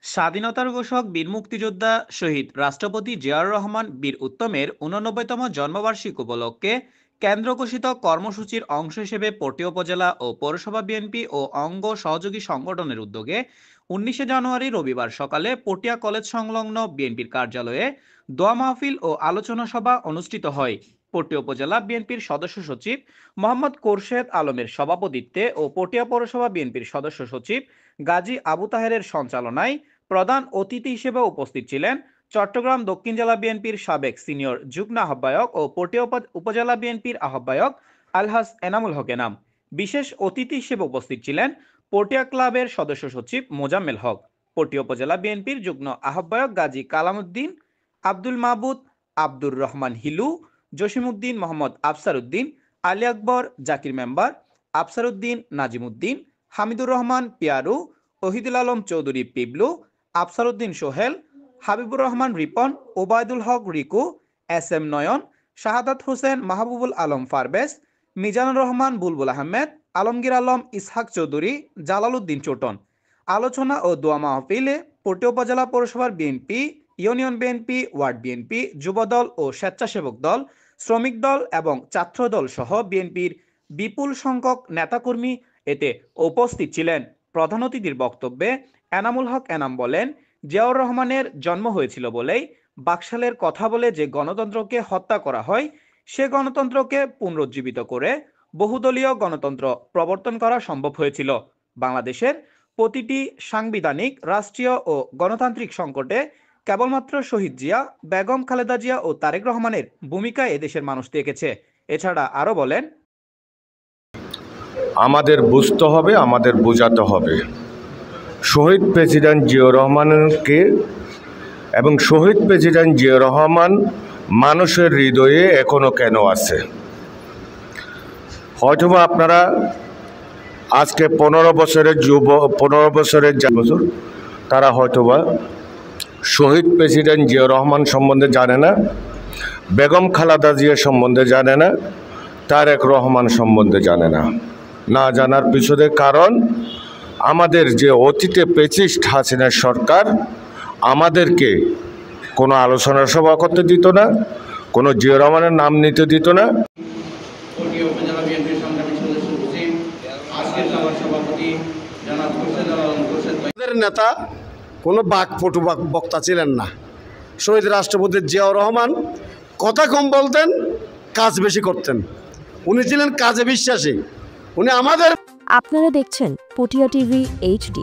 স্বাধীনতার ঘোষক বীর মুক্তিযোদ্ধা শহীদ রাষ্ট্রপতি জিয়াউর রহমান বীর উত্তমের ৮৯তম জন্মবার্ষিকী উপলক্ষে কেন্দ্র ঘোষিত কর্মসূচির অংশ হিসেবে পটিয়া উপজেলা ও পৌরসভা বিএনপি ও অঙ্গ সহযোগী সংগঠনের উদ্যোগে ১৯শে জানুয়ারি রবিবার সকালে পটিয়া কলেজ সংলগ্ন বিএনপির কার্যালয়ে দোয়া মাহফিল ও আলোচনা সভা অনুষ্ঠিত হয়। পটিয়া উপজেলা বিএনপির সদস্য সচিব মোহাম্মদ কোরশেদ আলমের সভাপতিত্বে ও পটিয়া পৌরসভা বিএনপির সদস্য সচিব গাজী আবু তাহেরের সঞ্চালনায় প্রধান অতিথি হিসেবে উপস্থিত ছিলেন চট্টগ্রাম দক্ষিণ জেলা বিএনপির সাবেক সিনিয়র যুগ্ম আহ্বায়ক ও পটিয়া উপজেলা বিএনপির আহ্বায়ক আলহাজ এনামুল হক এনাম। বিশেষ অতিথি হিসেবে উপস্থিত ছিলেন পটিয়া ক্লাবের সদস্য সচিব মোজাম্মেল হক, পটিয়া উপজেলা বিএনপির যুগ্ম আহ্বায়ক Gazi Kalamuddin, Abdul Mahbud, Abdur Rahman Hilu, Jasimuddin Mohammad Afsar Uddin, Ali Akbar Zakir member, Afsar Uddin Nazimuddin, Hamidur Rahman Piyaru, Ohidul Alam Chowdhury Piblu, Afsar Uddin Sohel, Habibur Rahman Ripon, Obaidul Haque Riku, S M Nayan, Shahadat Hossain Mahbubul Alam Farbes, Mizanur Rahman Bulbul Ahmed, Alamgir Alam Ishaq Chowdhury, Jalal Uddin Chotan. আলোচনা ও দোয়া মাহফিলে পটিয়া উপজেলা পৌরসভার BNP, union BNP, ward BNP, Jubodal ও স্বেচ্ছাসেবক দল, শ্রমিক দল এবং ছাত্রদল সহ বিএনপির বিপুল সংখ্যক নেতাকর্মী এতে উপস্থিত ছিলেন। প্রধান অতিথির বক্তব্যে এনামুল হক এনাম বলেন, জিয়াউর রহমানের জন্ম হয়েছিল বলেই বাকশালের কথা বলে যে গণতন্ত্রকে হত্যা করা হয়, সে গণতন্ত্রকে পুনরুজ্জীবিত করে বহুদলীয় গণতন্ত্র প্রবর্তন করা সম্ভব হয়েছিল। বাংলাদেশের প্রতিটি সাংবিধানিক, রাষ্ট্রীয় ও গণতান্ত্রিক সংকটে কেবলমাত্র শহীদ জিয়া, বেগম খালেদা জিয়া ও তারেক রহমানের ভূমিকা এদেশের মানুষ দেখেছে। এছাড়া আরো বলেন, আমাদের বুঝতে হবে, আমাদের বোঝাতে হবে শহীদ প্রেসিডেন্ট জিয়াউর রহমানকে, এবং শহীদ প্রেসিডেন্ট জিয়াউর রহমান মানুষের হৃদয়ে এখনো কেন আছে। হয়তোবা আপনারা আজকে 15 বছরের বছর তারা হয়তোবা শহীদ প্রেসিডেন্ট জিয়াউর রহমান সম্বন্ধে জানে না, বেগম খালেদা জিয়া সম্বন্ধে জানে না, তারেক রহমান সম্বন্ধে জানে না। না জানার পিছনে কারণ আমাদের যে অতীতে পেচিস্ট হাসিনা সরকার আমাদেরকে কোনো আলোচনা সভা করতে দিত না, কোনো জিয়াউর রহমানের নাম নিতে দিত না। পটিয়া উপজেলা বিএনপির সংগ্রামী সদস্য সচিব, আজকের সভার সভাপতি জনাব কোরশেদ আলম কোরশেদ নেতা কোনো বাকপটু বক্তা ছিলেন না। শহীদ রাষ্ট্রপতি জিয়াউর রহমান কথা কম বলতেন, কাজ বেশি করতেন। উনি ছিলেন কাজে বিশ্বাসী। উনি আমাদের। আপনারা দেখছেন পটিয়া টিভি HD।